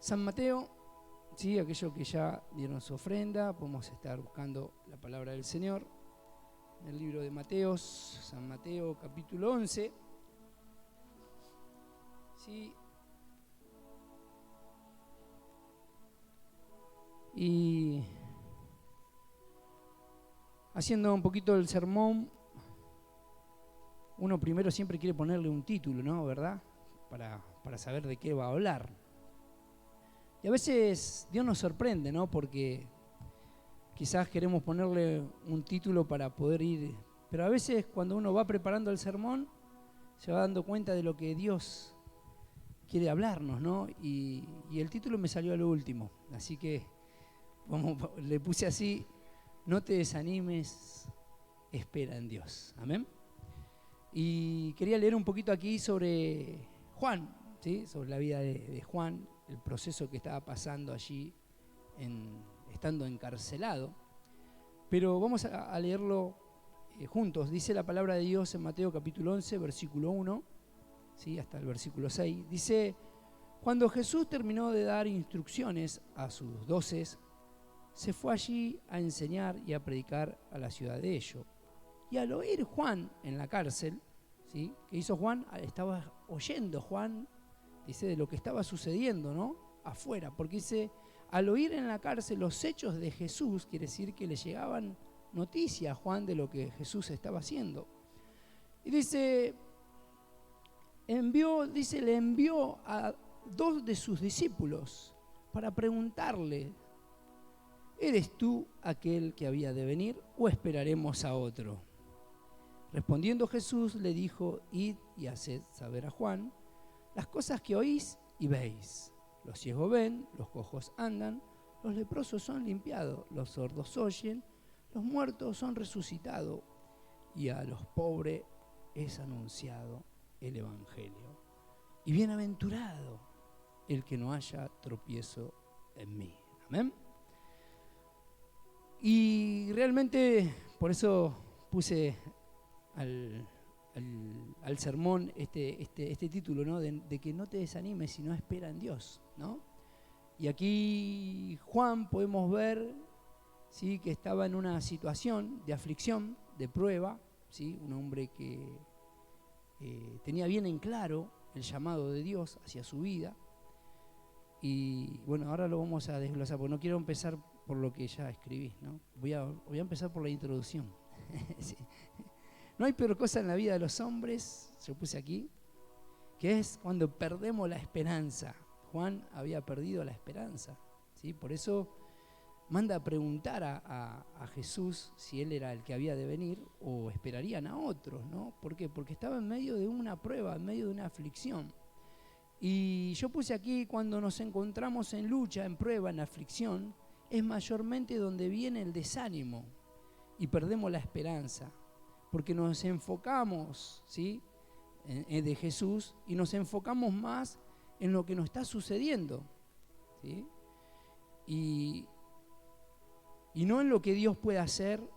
San Mateo, sí, aquellos que ya dieron su ofrenda, podemos estar buscando la palabra del Señor en el libro de Mateos, San Mateo capítulo 11. Sí. Y haciendo un poquito el sermón, uno primero siempre quiere ponerle un título, ¿no? ¿Verdad? Para saber de qué va a hablar. Y a veces Dios nos sorprende, ¿no? Porque quizás queremos ponerle un título para poder ir, pero a veces cuando uno va preparando el sermón se va dando cuenta de lo que Dios quiere hablarnos, ¿no? Y el título me salió a lo último, así que le puse así: no te desanimes, espera en Dios. Amén. Y quería leer un poquito aquí sobre Juan, ¿sí? Sobre la vida de Juan, el proceso que estaba pasando allí estando encarcelado. Pero vamos a leerlo juntos. Dice la palabra de Dios en Mateo capítulo 11, versículo 1, ¿sí? Hasta el versículo 6. Dice: cuando Jesús terminó de dar instrucciones a sus 12, se fue allí a enseñar y a predicar a la ciudad de ellos. Y al oír Juan en la cárcel, ¿sí? ¿Qué hizo Juan? Estaba oyendo Juan, dice, de lo que estaba sucediendo, ¿no? Afuera, porque dice, al oír en la cárcel los hechos de Jesús, quiere decir que le llegaban noticias a Juan de lo que Jesús estaba haciendo. Y dice, le envió a 2 de sus discípulos para preguntarle: ¿eres tú aquel que había de venir o esperaremos a otro? Respondiendo Jesús le dijo: id y haced saber a Juan las cosas que oís y veis. Los ciegos ven, los cojos andan, los leprosos son limpiados, los sordos oyen, los muertos son resucitados, y a los pobres es anunciado el Evangelio. Y bienaventurado el que no haya tropiezo en mí. Amén. Y realmente por eso puse al sermón este título, ¿no? De que no te desanimes si no espera en Dios, ¿no? Y aquí Juan podemos ver, ¿sí? Que estaba en una situación de aflicción, de prueba, ¿sí? Un hombre que tenía bien en claro el llamado de Dios hacia su vida. Y bueno, ahora lo vamos a desglosar, porque no quiero empezar por lo que ya escribí, ¿no? Voy a empezar por la introducción. Sí. No hay peor cosa en la vida de los hombres, yo puse aquí, que es cuando perdemos la esperanza. Juan había perdido la esperanza, ¿sí? Por eso manda a preguntar a Jesús si él era el que había de venir o esperarían a otros, ¿no? ¿Por qué? Porque estaba en medio de una prueba, en medio de una aflicción. Y yo puse aquí, cuando nos encontramos en lucha, en prueba, en aflicción, es mayormente donde viene el desánimo y perdemos la esperanza, porque nos enfocamos, ¿sí? de Jesús, y nos enfocamos más en lo que nos está sucediendo, ¿sí? Y no en lo que Dios puede hacer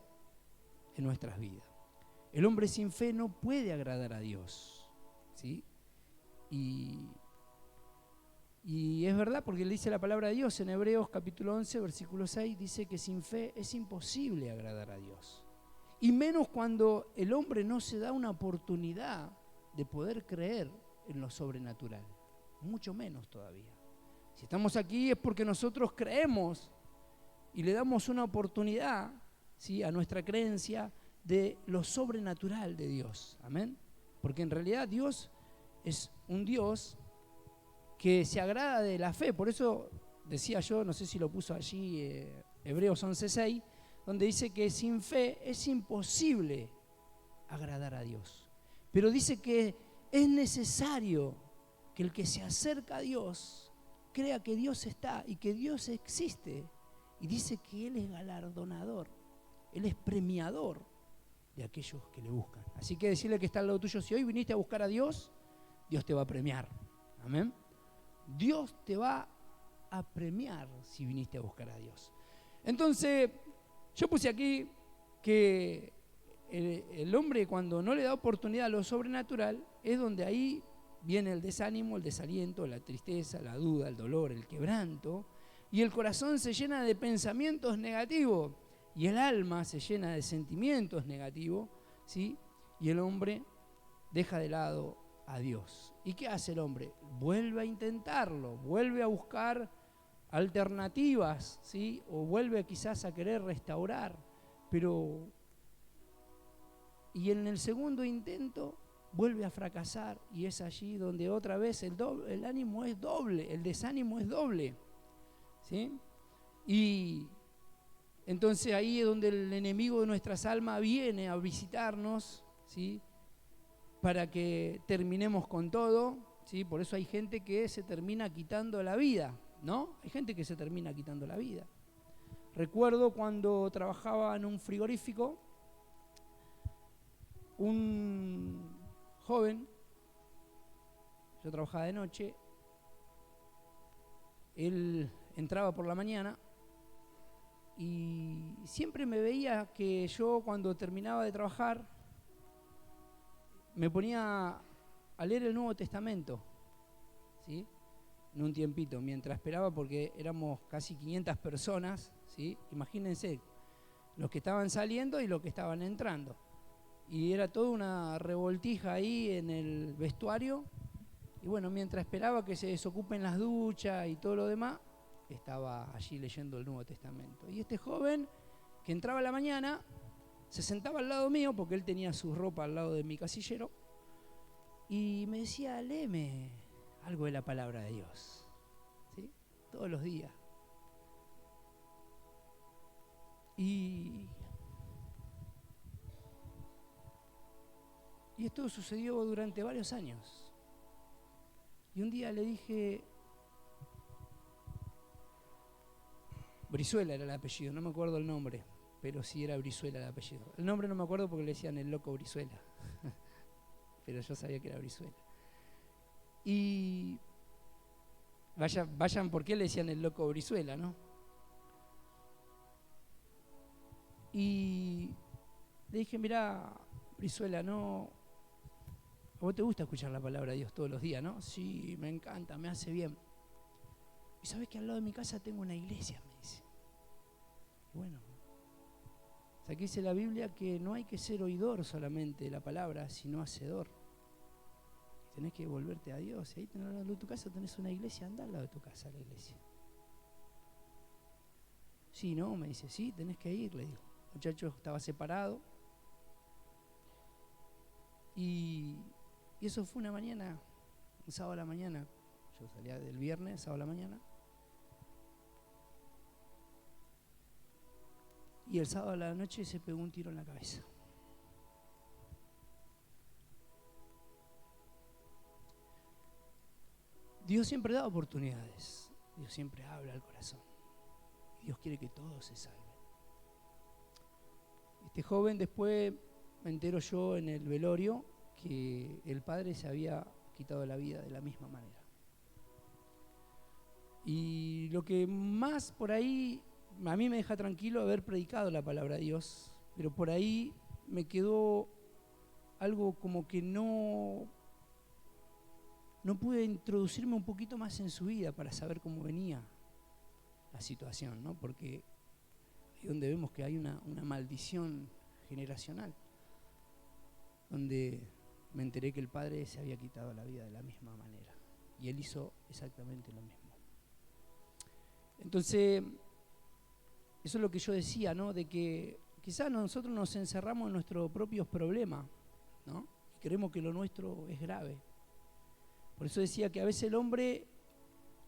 en nuestras vidas. El hombre sin fe no puede agradar a Dios, ¿sí? Y es verdad, porque le dice la palabra de Dios en Hebreos capítulo 11, versículo 6, dice que sin fe es imposible agradar a Dios. Y menos cuando el hombre no se da una oportunidad de poder creer en lo sobrenatural. Mucho menos todavía. Si estamos aquí es porque nosotros creemos y le damos una oportunidad, ¿sí? A nuestra creencia de lo sobrenatural de Dios. Amén. Porque en realidad Dios es un Dios que se agrada de la fe. Por eso decía yo, no sé si lo puso allí, Hebreos 11:6, donde dice que sin fe es imposible agradar a Dios. Pero dice que es necesario que el que se acerca a Dios crea que Dios está y que Dios existe. Y dice que Él es galardonador, Él es premiador de aquellos que le buscan. Así que decirle que está al lado tuyo: si hoy viniste a buscar a Dios, Dios te va a premiar. Amén. Dios te va a premiar si viniste a buscar a Dios. Entonces, yo puse aquí que el hombre, cuando no le da oportunidad a lo sobrenatural, es donde ahí viene el desánimo, el desaliento, la tristeza, la duda, el dolor, el quebranto, y el corazón se llena de pensamientos negativos, y el alma se llena de sentimientos negativos, ¿sí? Y el hombre deja de lado a Dios. ¿Y qué hace el hombre? Vuelve a intentarlo, vuelve a buscar alternativas, ¿sí? O vuelve quizás a querer restaurar, pero y en el segundo intento vuelve a fracasar, y es allí donde otra vez el ánimo es doble, el desánimo es doble, ¿sí? Y entonces ahí es donde el enemigo de nuestras almas viene a visitarnos, ¿sí? Para que terminemos con todo, ¿sí? Por eso hay gente que se termina quitando la vida, ¿no? Hay gente que se termina quitando la vida. Recuerdo cuando trabajaba en un frigorífico, un joven, yo trabajaba de noche, él entraba por la mañana y siempre me veía que yo cuando terminaba de trabajar me ponía a leer el Nuevo Testamento, ¿sí? En un tiempito, mientras esperaba, porque éramos casi 500 personas, ¿sí? Imagínense, los que estaban saliendo y los que estaban entrando. Y era toda una revoltija ahí en el vestuario. Y bueno, mientras esperaba que se desocupen las duchas y todo lo demás, estaba allí leyendo el Nuevo Testamento. Y este joven que entraba a la mañana se sentaba al lado mío, porque él tenía su ropa al lado de mi casillero, y me decía: léeme algo de la palabra de Dios, ¿sí? Todos los días. Y esto sucedió durante varios años. Y un día le dije, Brizuela era el apellido, no me acuerdo el nombre, pero sí era Brizuela el apellido. El nombre no me acuerdo porque le decían el loco Brizuela, pero yo sabía que era Brizuela. Y vayan por qué le decían el loco Brizuela, ¿no? Y le dije: mirá, Brizuela, no, ¿a vos te gusta escuchar la palabra de Dios todos los días, no? Sí, me encanta, me hace bien. Y sabés que al lado de mi casa tengo una iglesia, me dice. Bueno, o sea, que dice la Biblia que no hay que ser oidor solamente de la palabra, sino hacedor. Y tenés que volverte a Dios. Y ahí al lado de tu casa tenés una iglesia, andá al lado de tu casa a la iglesia. Sí, no, me dice, sí, tenés que ir, le digo. El muchacho estaba separado. Y eso fue una mañana, un sábado a la mañana. Yo salía del viernes, sábado a la mañana. Y el sábado a la noche se pegó un tiro en la cabeza. Dios siempre da oportunidades. Dios siempre habla al corazón. Dios quiere que todos se salven. Este joven, después me entero yo en el velorio que el padre se había quitado la vida de la misma manera. Y lo que más por ahí a mí me deja tranquilo haber predicado la palabra de Dios, pero por ahí me quedó algo como que no pude introducirme un poquito más en su vida para saber cómo venía la situación, ¿no? Porque ahí es donde vemos que hay una maldición generacional, donde me enteré que el padre se había quitado la vida de la misma manera y él hizo exactamente lo mismo. Entonces, eso es lo que yo decía, ¿no? De que quizás nosotros nos encerramos en nuestros propios problemas, ¿no? Y creemos que lo nuestro es grave. Por eso decía que a veces el hombre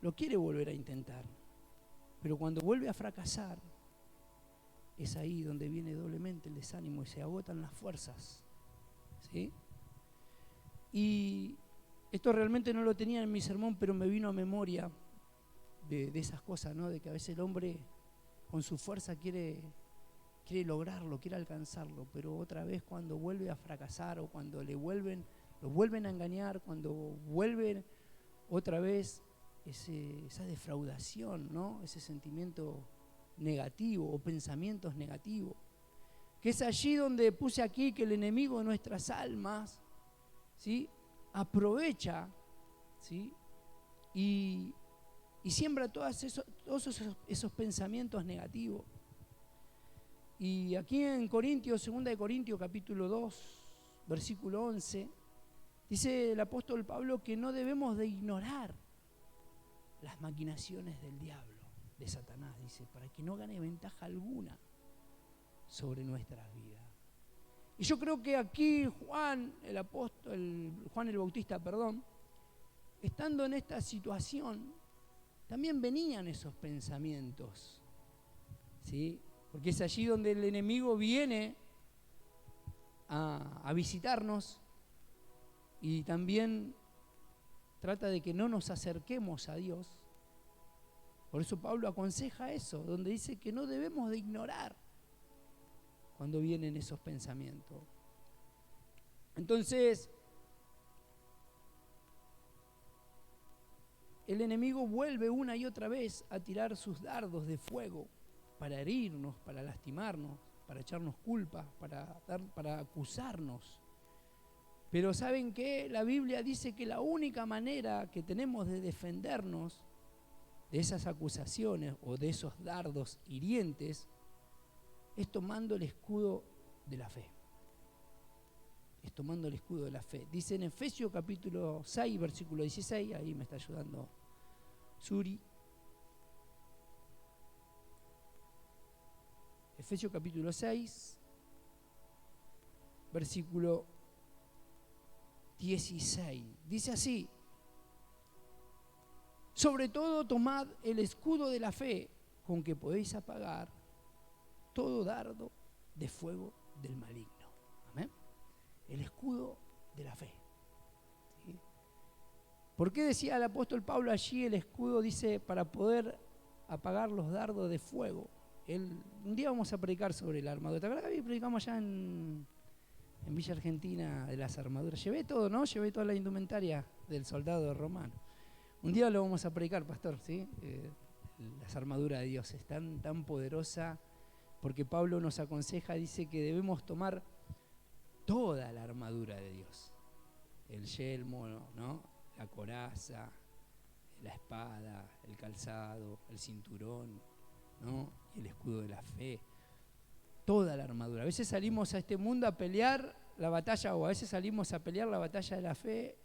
lo quiere volver a intentar, pero cuando vuelve a fracasar, es ahí donde viene doblemente el desánimo y se agotan las fuerzas, ¿sí? Y esto realmente no lo tenía en mi sermón, pero me vino a memoria de esas cosas, ¿no? De que a veces el hombre con su fuerza quiere lograrlo, quiere alcanzarlo, pero otra vez cuando vuelve a fracasar o cuando lo vuelven a engañar, cuando vuelven otra vez esa defraudación, ¿no? Ese sentimiento negativo o pensamientos negativos, que es allí donde puse aquí que el enemigo de nuestras almas, ¿sí?, aprovecha ¿sí? Y siembra todos esos pensamientos negativos. Y aquí en Corintios, 2 de Corintios capítulo 2, versículo 11, dice el apóstol Pablo que no debemos de ignorar las maquinaciones del diablo, de Satanás, dice, para que no gane ventaja alguna sobre nuestras vidas. Y yo creo que aquí Juan el Bautista, estando en esta situación, también venían esos pensamientos, ¿sí? Porque es allí donde el enemigo viene a visitarnos y también trata de que no nos acerquemos a Dios. Por eso Pablo aconseja eso, donde dice que no debemos de ignorar cuando vienen esos pensamientos. Entonces, el enemigo vuelve una y otra vez a tirar sus dardos de fuego para herirnos, para lastimarnos, para echarnos culpa, para acusarnos. Pero ¿saben qué? La Biblia dice que la única manera que tenemos de defendernos de esas acusaciones o de esos dardos hirientes es tomando el escudo de la fe. Es tomando el escudo de la fe. Dice en Efesios capítulo 6, versículo 16, ahí me está ayudando Suri. Efesios capítulo 6, versículo 16. Dice así: sobre todo tomad el escudo de la fe, con que podéis apagar todo dardo de fuego del maligno. Amén. El escudo de la fe. ¿Sí? ¿Por qué decía el apóstol Pablo allí el escudo? Dice, para poder apagar los dardos de fuego. Un día vamos a predicar sobre la armadura. ¿Te acuerdas que predicamos allá en Villa Argentina de las armaduras? Llevé todo, ¿no? Llevé toda la indumentaria del soldado romano. Un día lo vamos a predicar, pastor, ¿sí? Las armaduras de Dios es tan poderosa, porque Pablo nos aconseja, dice que debemos tomar toda la armadura de Dios. El yelmo, ¿no? La coraza, la espada, el calzado, el cinturón, ¿no? Y el escudo de la fe. Toda la armadura. A veces salimos a este mundo a pelear la batalla, o a veces salimos a pelear la batalla de la fe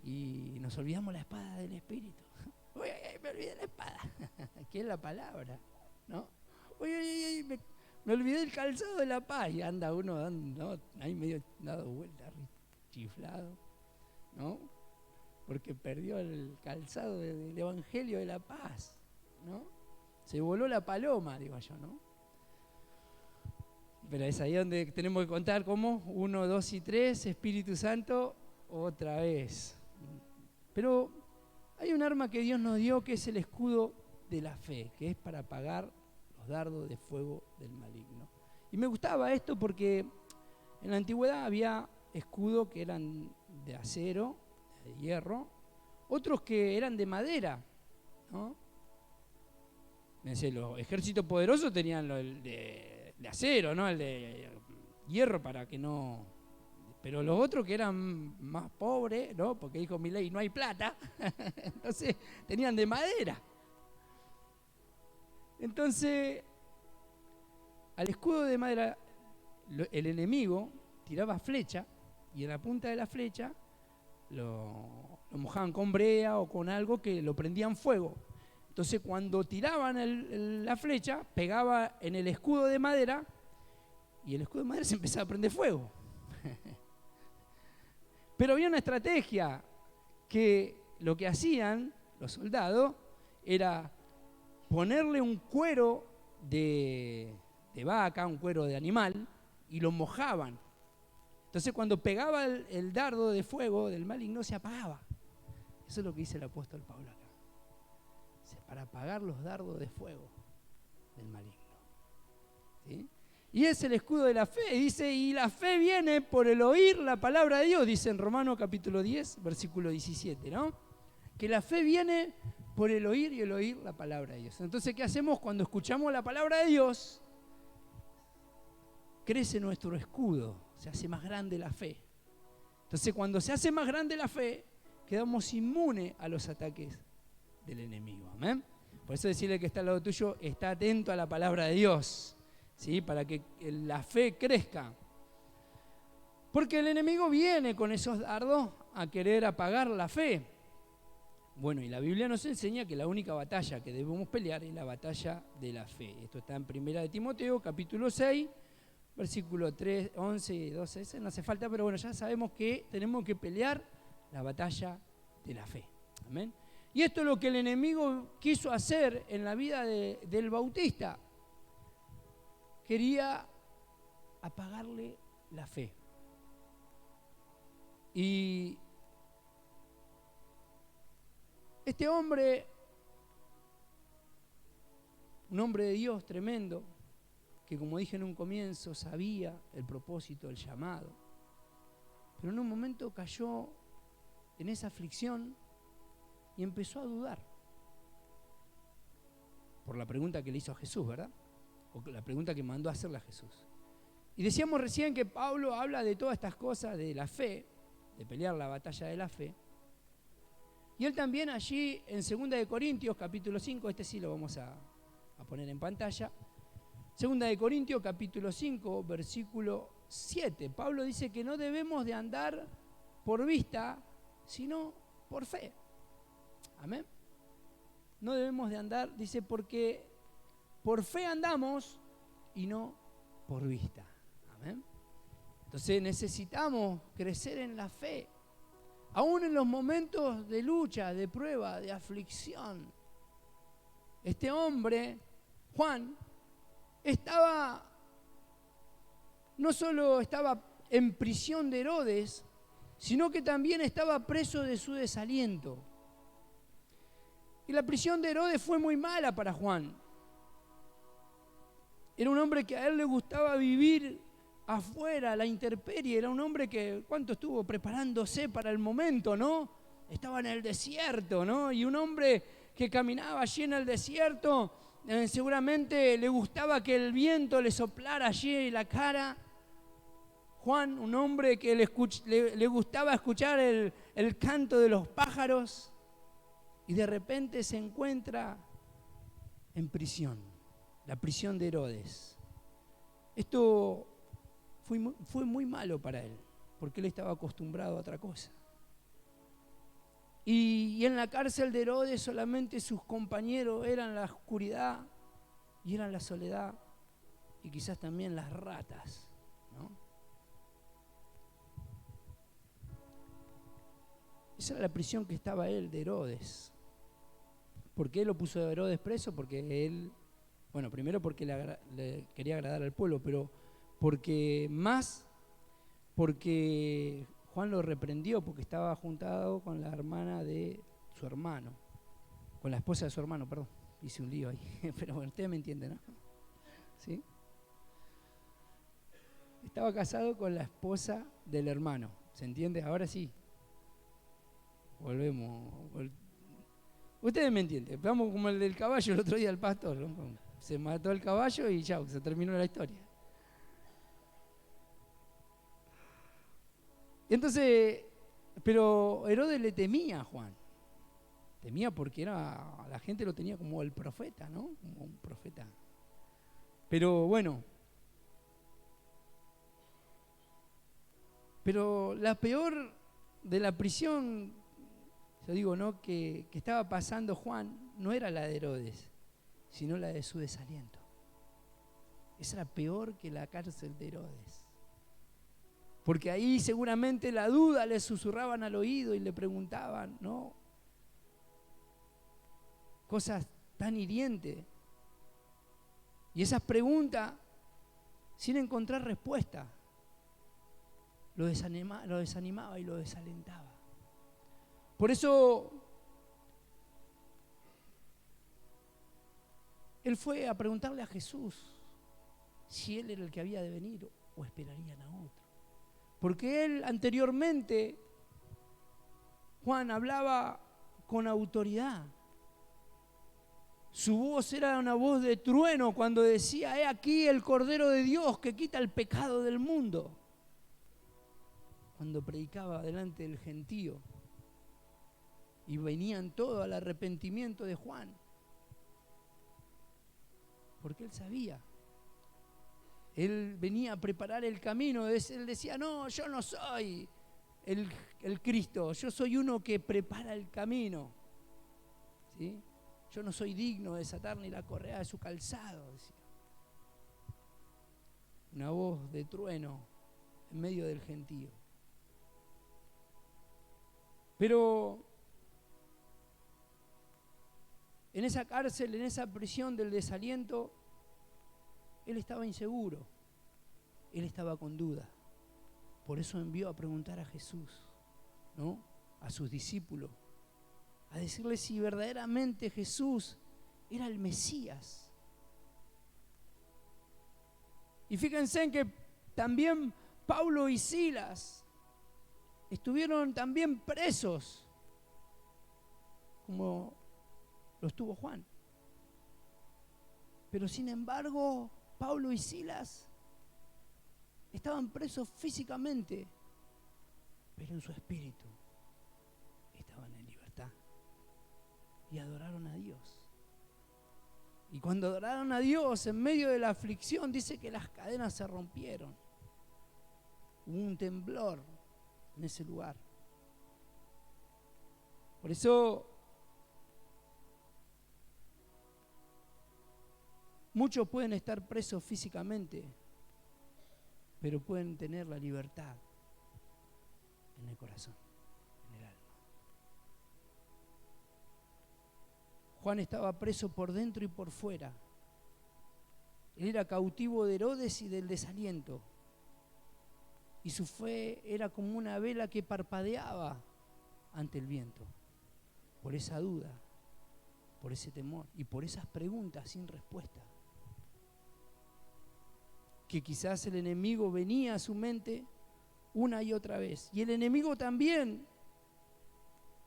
y nos olvidamos la espada del Espíritu. Uy, me olvidé la espada, que es la palabra, ¿no? Uy, me olvidé el calzado de la paz, y anda uno dando, ¿no? Ahí medio dado vuelta, chiflado, ¿no? Porque perdió el calzado del Evangelio de la paz, ¿no? Se voló la paloma, digo yo, ¿no? Pero es ahí donde tenemos que contar cómo 1, 2 y 3, Espíritu Santo, otra vez. Pero hay un arma que Dios nos dio, que es el escudo de la fe, que es para apagar los dardos de fuego del maligno. Y me gustaba esto porque en la antigüedad había escudos que eran de acero, de hierro, otros que eran de madera, ¿no? Los ejércitos poderosos tenían el de acero, ¿no? El de hierro para que no... Pero los otros que eran más pobres, ¿no? Porque dijo Milei, no hay plata, entonces tenían de madera. Entonces, al escudo de madera, el enemigo tiraba flecha, y en la punta de la flecha lo mojaban con brea o con algo que lo prendían fuego. Entonces, cuando tiraban la flecha, pegaba en el escudo de madera, y el escudo de madera se empezaba a prender fuego. Pero había una estrategia, que lo que hacían los soldados era ponerle un cuero de vaca, un cuero de animal, y lo mojaban. Entonces cuando pegaba el dardo de fuego del maligno, se apagaba. Eso es lo que dice el apóstol Pablo acá. Para apagar los dardos de fuego del maligno. ¿Sí? Y es el escudo de la fe, dice, y la fe viene por el oír la palabra de Dios, dice en Romanos capítulo 10, versículo 17, ¿no? Que la fe viene por el oír y el oír la palabra de Dios. Entonces, ¿qué hacemos cuando escuchamos la palabra de Dios? Crece nuestro escudo, se hace más grande la fe. Entonces, cuando se hace más grande la fe, quedamos inmunes a los ataques del enemigo. ¿Amén? Por eso decirle que está al lado tuyo, está atento a la palabra de Dios, ¿sí? Para que la fe crezca. Porque el enemigo viene con esos dardos a querer apagar la fe. Bueno, y la Biblia nos enseña que la única batalla que debemos pelear es la batalla de la fe. Esto está en 1 de Timoteo, capítulo 6, versículo 3, 11 y 12. Ese no hace falta, pero bueno, ya sabemos que tenemos que pelear la batalla de la fe. Amén. Y esto es lo que el enemigo quiso hacer en la vida del Bautista. Quería apagarle la fe. Y este hombre, un hombre de Dios tremendo, que como dije en un comienzo, sabía el propósito, el llamado, pero en un momento cayó en esa aflicción y empezó a dudar. Por la pregunta que le hizo a Jesús, ¿verdad? O la pregunta que mandó a hacerle a Jesús. Y decíamos recién que Pablo habla de todas estas cosas, de la fe, de pelear la batalla de la fe. Y él también allí en 2 de Corintios, capítulo 5, este sí lo vamos a poner en pantalla. 2 de Corintios, capítulo 5, versículo 7. Pablo dice que no debemos de andar por vista, sino por fe. Amén. No debemos de andar, dice, porque por fe andamos y no por vista. Amén. Entonces necesitamos crecer en la fe, aún en los momentos de lucha, de prueba, de aflicción. Este hombre, Juan, no solo estaba en prisión de Herodes, sino que también estaba preso de su desaliento. Y la prisión de Herodes fue muy mala para Juan. Era un hombre que a él le gustaba vivir afuera, la intemperie. Era un hombre que, ¿cuánto estuvo preparándose para el momento, no? Estaba en el desierto, ¿no? Y un hombre que caminaba allí en el desierto, seguramente le gustaba que el viento le soplara allí en la cara. Juan, un hombre que le gustaba escuchar el canto de los pájaros, y de repente se encuentra en prisión, la prisión de Herodes. Esto fue muy malo para él, porque él estaba acostumbrado a otra cosa. Y en la cárcel de Herodes solamente sus compañeros eran la oscuridad y eran la soledad y quizás también las ratas, ¿no? Esa era la prisión que estaba él de Herodes. ¿Por qué lo puso Herodes preso? Porque él, bueno, primero porque le quería agradar al pueblo, pero porque Juan lo reprendió, porque estaba juntado con la hermana de su hermano, con la esposa de su hermano, perdón, hice un lío ahí, pero bueno, ustedes me entienden, ¿no? ¿Sí? Estaba casado con la esposa del hermano, ¿se entiende? Ahora sí. Ustedes me entienden, vamos como el del caballo el otro día, el pastor, ¿no? Se mató el caballo y ya, se terminó la historia. Entonces, pero Herodes le temía a Juan. Temía porque la gente lo tenía como el profeta, ¿no? Como un profeta. Pero bueno. Pero la peor de la prisión, yo digo, ¿no? Que estaba pasando Juan, no era la de Herodes, sino la de su desaliento. Esa era peor que la cárcel de Herodes. Porque ahí seguramente la duda le susurraban al oído y le preguntaban, ¿no? Cosas tan hirientes. Y esas preguntas, sin encontrar respuesta, lo desanimaba y lo desalentaba. Por eso, él fue a preguntarle a Jesús si él era el que había de venir o esperarían a otro. Porque él anteriormente, Juan, hablaba con autoridad. Su voz era una voz de trueno cuando decía: he aquí el Cordero de Dios que quita el pecado del mundo. Cuando predicaba delante del gentío. Y venían todos al arrepentimiento de Juan. Porque él sabía. Él venía a preparar el camino. Él decía, no, yo no soy el Cristo. Yo soy uno que prepara el camino. ¿Sí? Yo no soy digno de desatar ni la correa de su calzado, decía. Una voz de trueno en medio del gentío. Pero en esa cárcel, en esa prisión del desaliento, él estaba inseguro, él estaba con duda. Por eso envió a preguntar a Jesús, ¿no? A sus discípulos, a decirle si verdaderamente Jesús era el Mesías. Y fíjense en que también Pablo y Silas estuvieron también presos, como lo estuvo Juan. Pero sin embargo, Pablo y Silas estaban presos físicamente, pero en su espíritu estaban en libertad y adoraron a Dios. Y cuando adoraron a Dios en medio de la aflicción, dice que las cadenas se rompieron. Hubo un temblor en ese lugar. Por eso muchos pueden estar presos físicamente, pero pueden tener la libertad en el corazón, en el alma. Juan estaba preso por dentro y por fuera. Él era cautivo de Herodes y del desaliento. Y su fe era como una vela que parpadeaba ante el viento. Por esa duda, por ese temor y por esas preguntas sin respuesta. Que quizás el enemigo venía a su mente una y otra vez. Y el enemigo también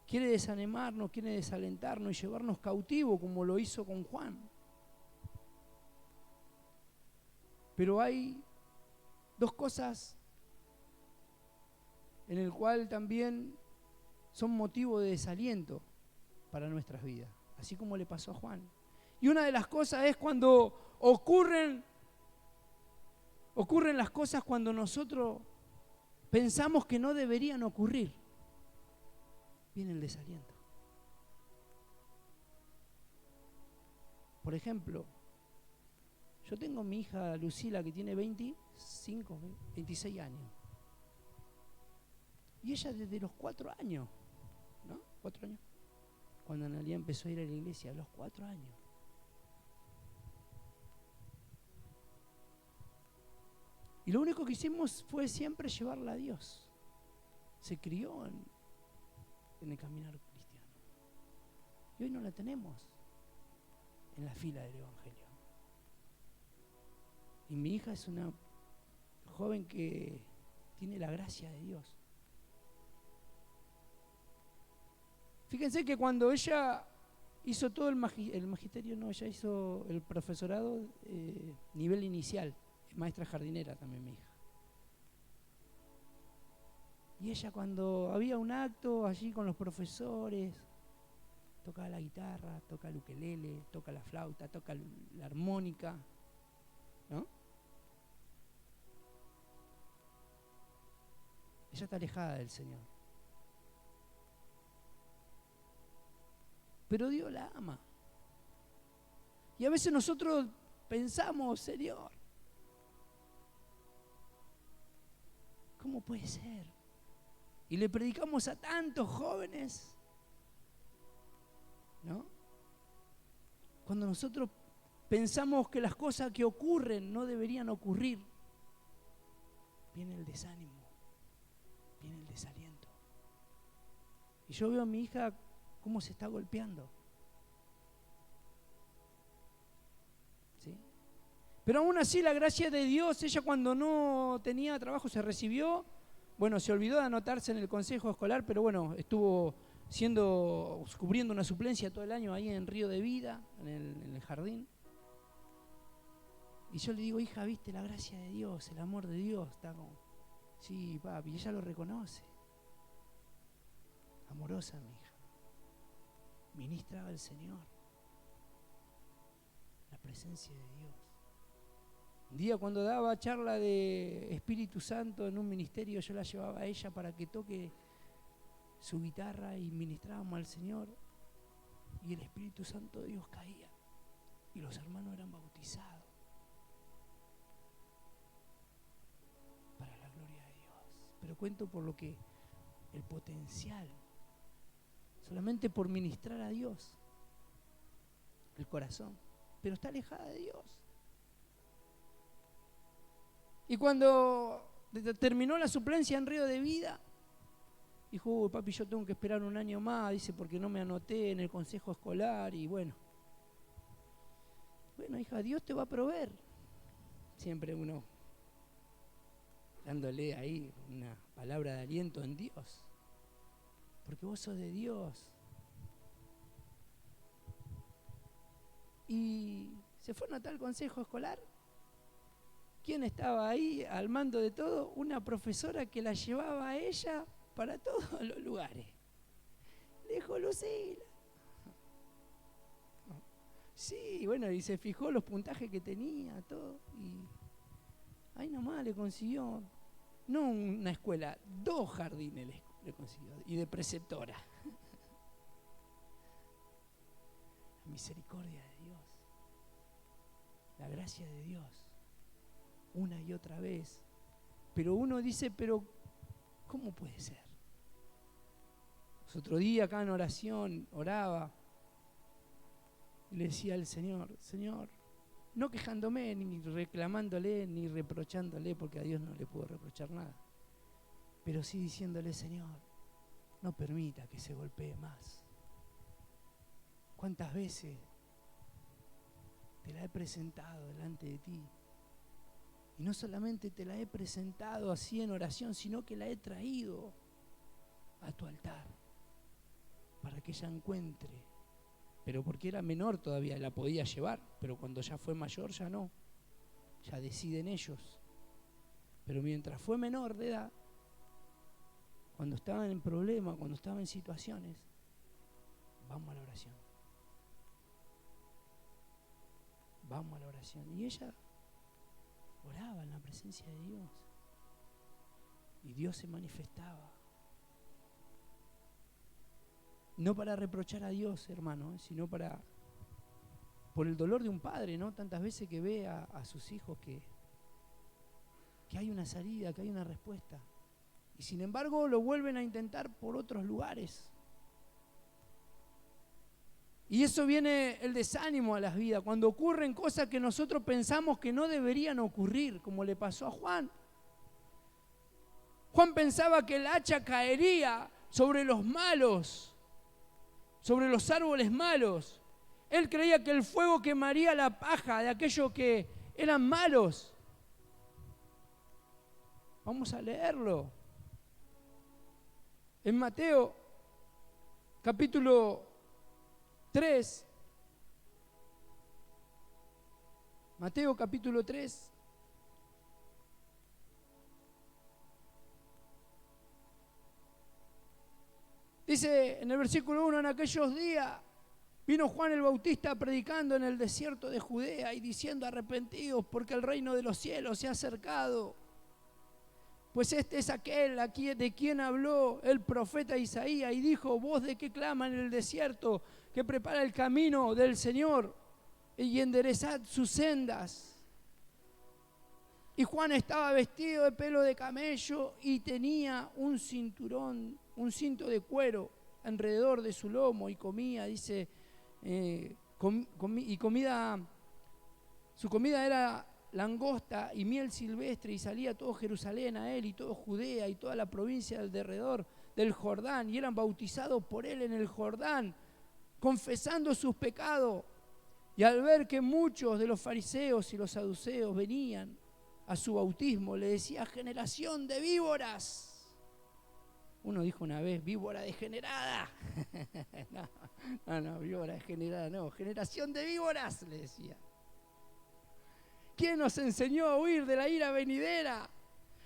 quiere desanimarnos, quiere desalentarnos y llevarnos cautivos, como lo hizo con Juan. Pero hay dos cosas en el cual también son motivo de desaliento para nuestras vidas, así como le pasó a Juan. Y una de las cosas es cuando ocurren las cosas cuando nosotros pensamos que no deberían ocurrir. Viene el desaliento. Por ejemplo, yo tengo mi hija Lucila que tiene 26 años. Y ella desde los 4 años, ¿no? 4 años. Cuando Analia empezó a ir a la iglesia, a los 4 años. Y lo único que hicimos fue siempre llevarla a Dios. Se crió en el caminar cristiano. Y hoy no la tenemos en la fila del Evangelio. Y mi hija es una joven que tiene la gracia de Dios. Fíjense que cuando ella hizo todo el magisterio, no, ella hizo el profesorado nivel inicial, maestra jardinera también mi hija. Y ella cuando había un acto allí con los profesores, toca la guitarra, toca el ukelele, toca la flauta, toca la armónica, ¿no? Ella está alejada del Señor. Pero Dios la ama. Y a veces nosotros pensamos, Señor, ¿cómo puede ser? Y le predicamos a tantos jóvenes, ¿no? Cuando nosotros pensamos que las cosas que ocurren no deberían ocurrir, viene el desánimo, viene el desaliento. Y yo veo a mi hija cómo se está golpeando. ¿Sí? Pero aún así la gracia de Dios, ella cuando no tenía trabajo se recibió, bueno, se olvidó de anotarse en el consejo escolar, pero bueno, estuvo cubriendo una suplencia todo el año ahí en Río de Vida, en el jardín. Y yo le digo, hija, ¿viste la gracia de Dios, el amor de Dios? Está como, sí, papi, y ella lo reconoce. Amorosa mi hija. ministraba el Señor, la presencia de Dios. Un día cuando daba charla de Espíritu Santo en un ministerio, yo la llevaba a ella para que toque su guitarra y ministrábamos al Señor, y el Espíritu Santo de Dios caía y los hermanos eran bautizados para la gloria de Dios. Pero cuento por lo que el potencial, solamente por ministrar a Dios, el corazón, pero está alejada de Dios. Y cuando terminó la suplencia en Río de Vida, dijo, papi, yo tengo que esperar un año más, dice, porque no me anoté en el consejo escolar. Y bueno, hija, Dios te va a proveer. Siempre uno dándole ahí una palabra de aliento en Dios, porque vos sos de Dios. Y se fueron a tal consejo escolar. ¿Quién estaba ahí al mando de todo? Una profesora que la llevaba a ella para todos los lugares. Le dijo, Lucila. Sí, bueno, y se fijó los puntajes que tenía, todo. Y ahí nomás le consiguió, no una escuela, 2 jardines le consiguió, y de preceptora. La misericordia de Dios, la gracia de Dios, una y otra vez. Pero uno dice, pero ¿cómo puede ser? Otro día acá en oración, oraba, y le decía al Señor, Señor, no quejándome, ni reclamándole, ni reprochándole, porque a Dios no le puedo reprochar nada, pero sí diciéndole, Señor, no permita que se golpee más. ¿Cuántas veces te la he presentado delante de ti? Y no solamente te la he presentado así en oración, sino que la he traído a tu altar para que ella encuentre. Pero porque era menor todavía, la podía llevar, pero cuando ya fue mayor ya no. Ya deciden ellos. Pero mientras fue menor de edad, cuando estaban en problemas, cuando estaban en situaciones, vamos a la oración. Vamos a la oración. Y ella oraba en la presencia de Dios. Y Dios se manifestaba. No para reprochar a Dios, hermano, sino por el dolor de un padre, ¿no? Tantas veces que ve a sus hijos que hay una salida, que hay una respuesta. Y sin embargo lo vuelven a intentar por otros lugares. Y eso viene el desánimo a las vidas, cuando ocurren cosas que nosotros pensamos que no deberían ocurrir, como le pasó a Juan. Juan pensaba que el hacha caería sobre los malos, sobre los árboles malos. Él creía que el fuego quemaría la paja de aquellos que eran malos. Vamos a leerlo. En Mateo, capítulo 3. Mateo, capítulo 3. Dice en el versículo 1, en aquellos días vino Juan el Bautista predicando en el desierto de Judea y diciendo, arrepentidos porque el reino de los cielos se ha acercado. Pues este es aquel de quien habló el profeta Isaías y dijo, voz de que clama en el desierto, que prepara el camino del Señor y enderezad sus sendas. Y Juan estaba vestido de pelo de camello y tenía un cinturón, un cinto de cuero alrededor de su lomo y comía, dice, su comida era langosta y miel silvestre, y salía todo Jerusalén a él y todo Judea y toda la provincia alrededor del Jordán, y eran bautizados por él en el Jordán, confesando sus pecados. Y al ver que muchos de los fariseos y los saduceos venían a su bautismo, le decía, generación de víboras. Uno dijo una vez, víbora degenerada. No, víbora degenerada no, generación de víboras, le decía. ¿Quién nos enseñó a huir de la ira venidera?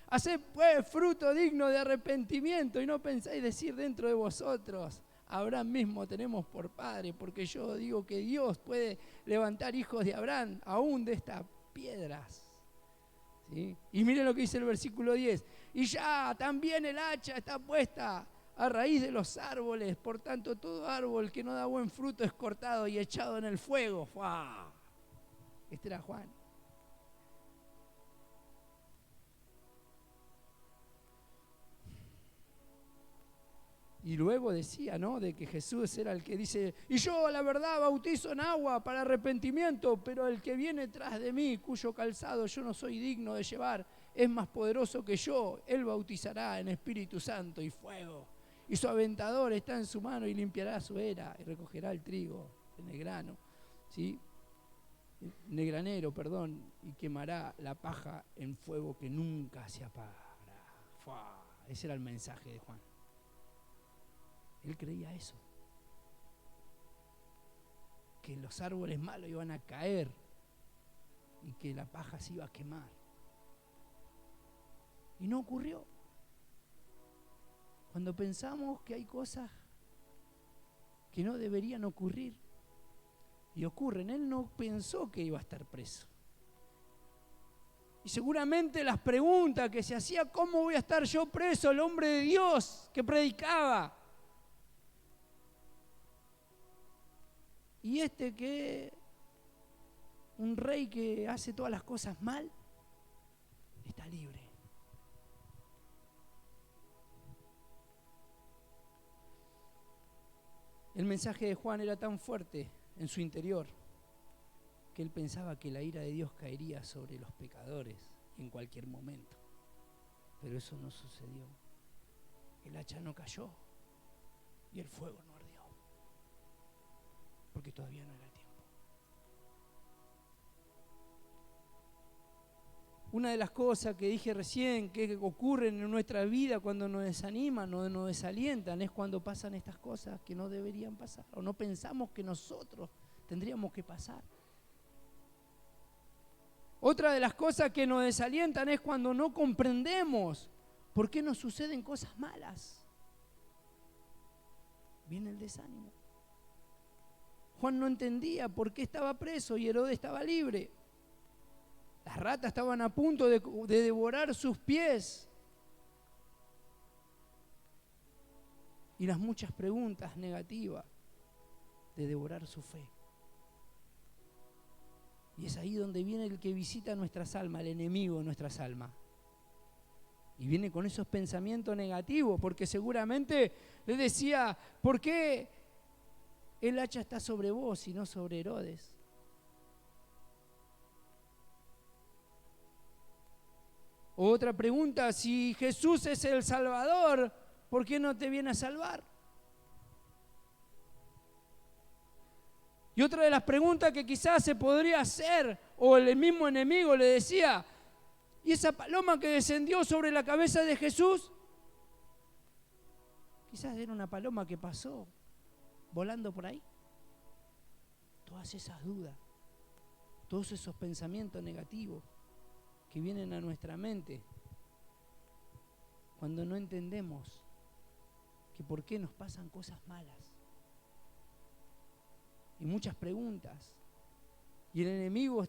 Haced pues fruto digno de arrepentimiento y no pensáis decir dentro de vosotros, a Abraham mismo tenemos por padre, porque yo digo que Dios puede levantar hijos de Abraham aún de estas piedras. ¿Sí? Y miren lo que dice el versículo 10. Y ya también el hacha está puesta a raíz de los árboles, por tanto todo árbol que no da buen fruto es cortado y echado en el fuego. ¡Fua! Este era Juan. Y luego decía, ¿no?, de que Jesús era el que dice, y yo la verdad bautizo en agua para arrepentimiento, pero el que viene tras de mí, cuyo calzado yo no soy digno de llevar, es más poderoso que yo. Él bautizará en Espíritu Santo y fuego. Y su aventador está en su mano y limpiará su era y recogerá el trigo en el grano, ¿sí? En el granero, perdón, y quemará la paja en fuego que nunca se apagará. ¡Fua! Ese era el mensaje de Juan. Él creía eso, que los árboles malos iban a caer y que la paja se iba a quemar. Y no ocurrió. Cuando pensamos que hay cosas que no deberían ocurrir y ocurren, él no pensó que iba a estar preso. Y seguramente las preguntas que se hacía, ¿cómo voy a estar yo preso, el hombre de Dios que predicaba? Y que un rey que hace todas las cosas mal, está libre. El mensaje de Juan era tan fuerte en su interior que él pensaba que la ira de Dios caería sobre los pecadores en cualquier momento. Pero eso no sucedió. El hacha no cayó y el fuego no ardió, porque todavía no era el tiempo. Una de las cosas que dije recién que ocurren en nuestra vida cuando nos desaniman o nos desalientan es cuando pasan estas cosas que no deberían pasar o no pensamos que nosotros tendríamos que pasar. Otra de las cosas que nos desalientan es cuando no comprendemos por qué nos suceden cosas malas. Viene el desánimo. Juan no entendía por qué estaba preso y Herodes estaba libre. Las ratas estaban a punto de devorar sus pies. Y las muchas preguntas negativas de devorar su fe. Y es ahí donde viene el que visita nuestras almas, el enemigo de nuestras almas. Y viene con esos pensamientos negativos, porque seguramente le decía, ¿por qué el hacha está sobre vos y no sobre Herodes? Otra pregunta, si Jesús es el Salvador, ¿por qué no te viene a salvar? Y otra de las preguntas que quizás se podría hacer, o el mismo enemigo le decía, ¿y esa paloma que descendió sobre la cabeza de Jesús? Quizás era una paloma que pasó volando por ahí. Todas esas dudas, todos esos pensamientos negativos que vienen a nuestra mente cuando no entendemos que por qué nos pasan cosas malas. Y muchas preguntas. Y el enemigo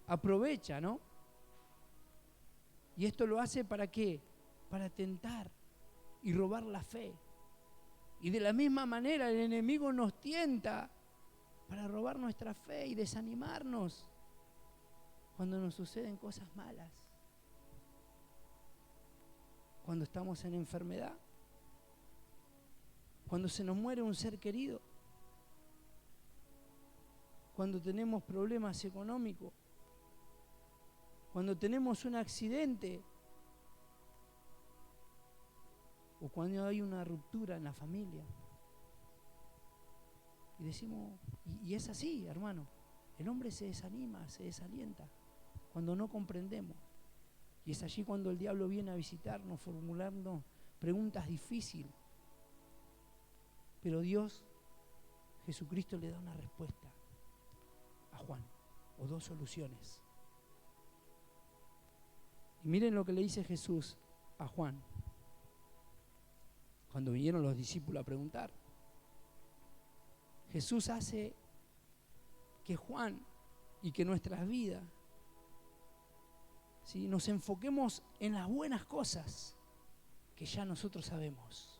aprovecha, ¿no? Y esto lo hace ¿para qué? Para tentar y robar la fe. Y de la misma manera el enemigo nos tienta para robar nuestra fe y desanimarnos cuando nos suceden cosas malas. Cuando estamos en enfermedad. Cuando se nos muere un ser querido. Cuando tenemos problemas económicos. Cuando tenemos un accidente. O cuando hay una ruptura en la familia. Y decimos, y es así, hermano. El hombre se desanima, se desalienta cuando no comprendemos. Y es allí cuando el diablo viene a visitarnos, formularnos preguntas difíciles. Pero Dios, Jesucristo, le da una respuesta a Juan, o dos soluciones. Y miren lo que le dice Jesús a Juan cuando vinieron los discípulos a preguntar. Jesús hace que Juan y que nuestras vidas, ¿sí?, nos enfoquemos en las buenas cosas que ya nosotros sabemos.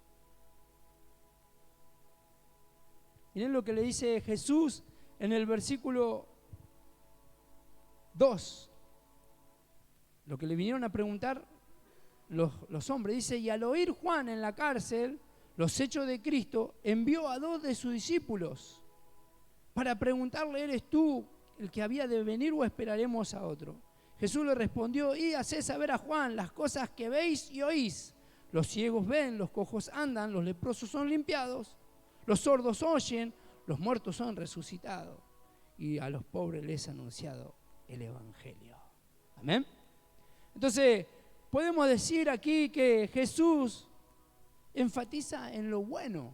Miren lo que le dice Jesús en el versículo 2. Lo que le vinieron a preguntar los hombres. Dice, y al oír Juan en la cárcel los hechos de Cristo, envió a 2 de sus discípulos para preguntarle, ¿eres tú el que había de venir o esperaremos a otro? Jesús le respondió, y haced saber a Juan las cosas que veis y oís. Los ciegos ven, los cojos andan, los leprosos son limpiados, los sordos oyen, los muertos son resucitados, y a los pobres les ha anunciado el Evangelio. Amén. Entonces, podemos decir aquí que Jesús enfatiza en lo bueno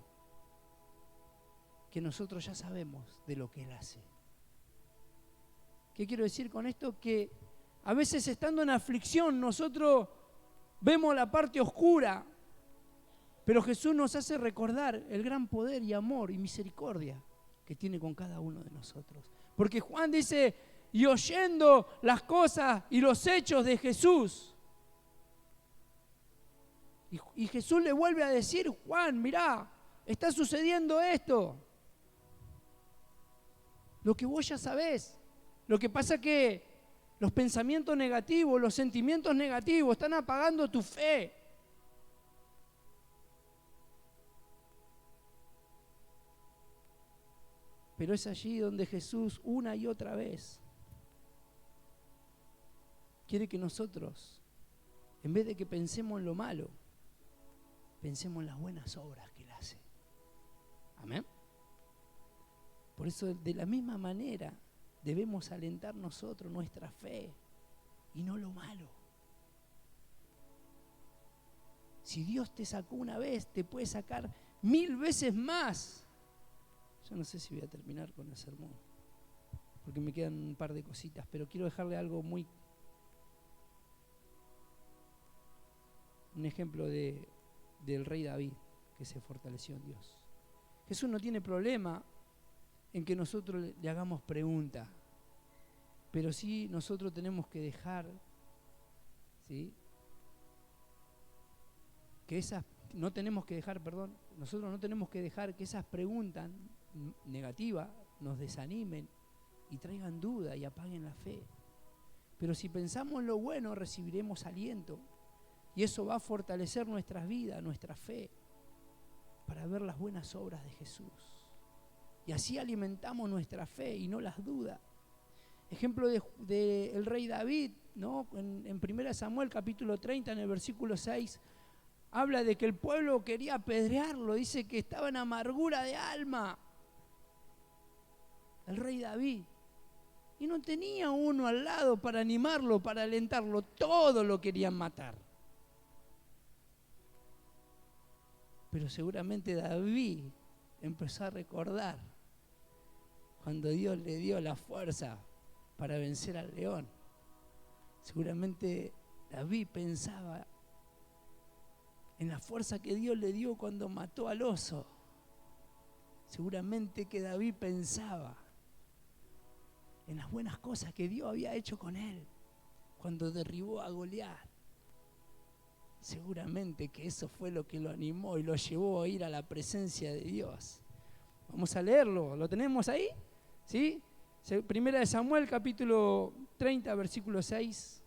que nosotros ya sabemos de lo que Él hace. ¿Qué quiero decir con esto? Que a veces estando en aflicción nosotros vemos la parte oscura, pero Jesús nos hace recordar el gran poder y amor y misericordia que tiene con cada uno de nosotros. Porque Juan dice, y oyendo las cosas y los hechos de Jesús, y Jesús le vuelve a decir, Juan, mirá, está sucediendo esto. Lo que vos ya sabés. Lo que pasa es que los pensamientos negativos, los sentimientos negativos están apagando tu fe. Pero es allí donde Jesús una y otra vez quiere que nosotros, en vez de que pensemos en lo malo, pensemos en las buenas obras que Él hace. Amén. Por eso, de la misma manera, debemos alentar nosotros nuestra fe y no lo malo. Si Dios te sacó una vez, te puede sacar 1000 veces más. Yo no sé si voy a terminar con el sermón, porque me quedan un par de cositas, pero quiero dejarle algo un ejemplo del rey David, que se fortaleció en Dios. Jesús no tiene problema en que nosotros le hagamos preguntas, pero sí nosotros tenemos que dejar, ¿sí?, que nosotros no tenemos que dejar que esas preguntas negativas nos desanimen y traigan duda y apaguen la fe. Pero si pensamos en lo bueno, recibiremos aliento, y eso va a fortalecer nuestras vidas, nuestra fe, para ver las buenas obras de Jesús. Y así alimentamos nuestra fe y no las dudas. Ejemplo del rey David, ¿no? En 1 Samuel capítulo 30, en el versículo 6, habla de que el pueblo quería apedrearlo, dice que estaba en amargura de alma. El rey David. Y no tenía uno al lado para animarlo, para alentarlo. Todo lo querían matar. Pero seguramente David empezó a recordar cuando Dios le dio la fuerza para vencer al león. Seguramente David pensaba en la fuerza que Dios le dio cuando mató al oso. Seguramente que David pensaba en las buenas cosas que Dios había hecho con él cuando derribó a Goliat. Seguramente que eso fue lo que lo animó y lo llevó a ir a la presencia de Dios. Vamos a leerlo, ¿lo tenemos ahí? ¿Sí? Primera de Samuel, capítulo 30, versículo 6.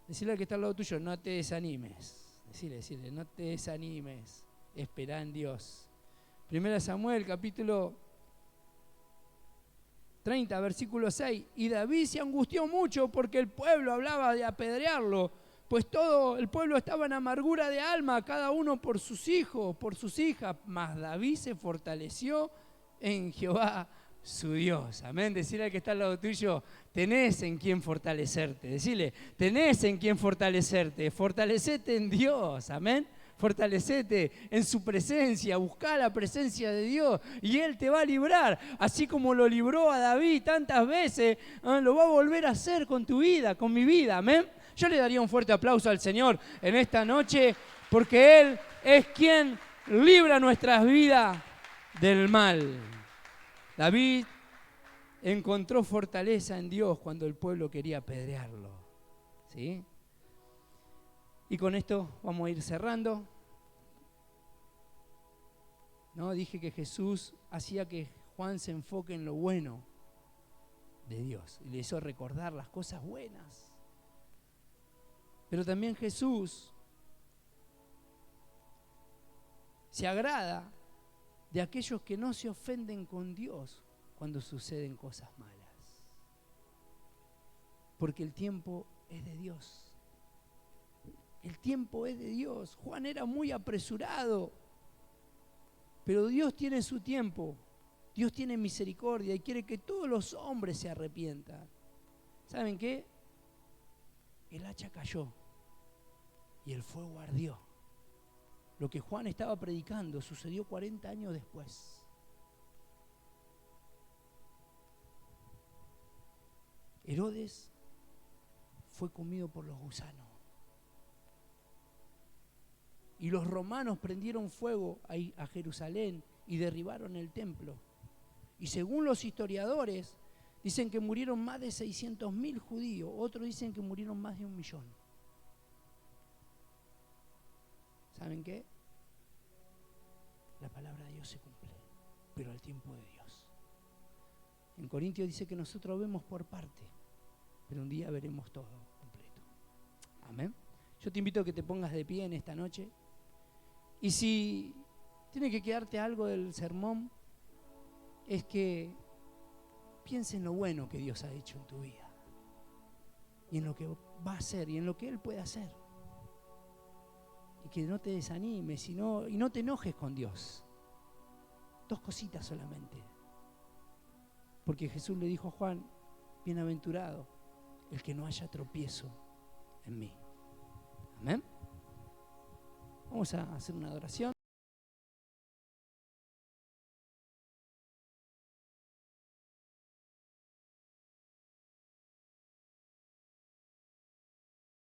Decirle al que está al lado tuyo, no te desanimes. Decirle, no te desanimes. Esperá en Dios. Primera de Samuel, capítulo 30, versículo 6. Y David se angustió mucho porque el pueblo hablaba de apedrearlo, pues todo el pueblo estaba en amargura de alma, cada uno por sus hijos, por sus hijas. Mas David se fortaleció en Jehová su Dios. Amén. Decirle al que está al lado tuyo, tenés en quién fortalecerte. Decirle, tenés en quién fortalecerte. Fortalecete en Dios. Amén. Fortalecete en su presencia, buscá la presencia de Dios y Él te va a librar. Así como lo libró a David tantas veces, lo va a volver a hacer con tu vida, con mi vida. Amén. Yo le daría un fuerte aplauso al Señor en esta noche, porque Él es quien libra nuestras vidas del mal. David encontró fortaleza en Dios cuando el pueblo quería apedrearlo. ¿Sí? Y con esto vamos a ir cerrando. ¿No? Dije que Jesús hacía que Juan se enfoque en lo bueno de Dios y le hizo recordar las cosas buenas. Pero también Jesús se agrada de aquellos que no se ofenden con Dios cuando suceden cosas malas. Porque el tiempo es de Dios. El tiempo es de Dios. Juan era muy apresurado, pero Dios tiene su tiempo. Dios tiene misericordia y quiere que todos los hombres se arrepientan. ¿Saben qué? El hacha cayó y el fuego ardió. Lo que Juan estaba predicando sucedió 40 años después. Herodes fue comido por los gusanos. Y los romanos prendieron fuego a Jerusalén y derribaron el templo. Y según los historiadores, dicen que murieron más de 600.000 judíos. Otros dicen que murieron más de 1 millón. ¿Saben qué? La palabra de Dios se cumple, pero al tiempo de Dios. En Corintios dice que nosotros vemos por parte, pero un día veremos todo completo. Amén. Yo te invito a que te pongas de pie en esta noche. Y si tiene que quedarte algo del sermón, es que piensa en lo bueno que Dios ha hecho en tu vida. Y en lo que va a hacer y en lo que Él puede hacer. Y que no te desanimes y no te enojes con Dios. 2 cositas solamente. Porque Jesús le dijo a Juan, bienaventurado el que no haya tropiezo en mí. Amén. Vamos a hacer una adoración.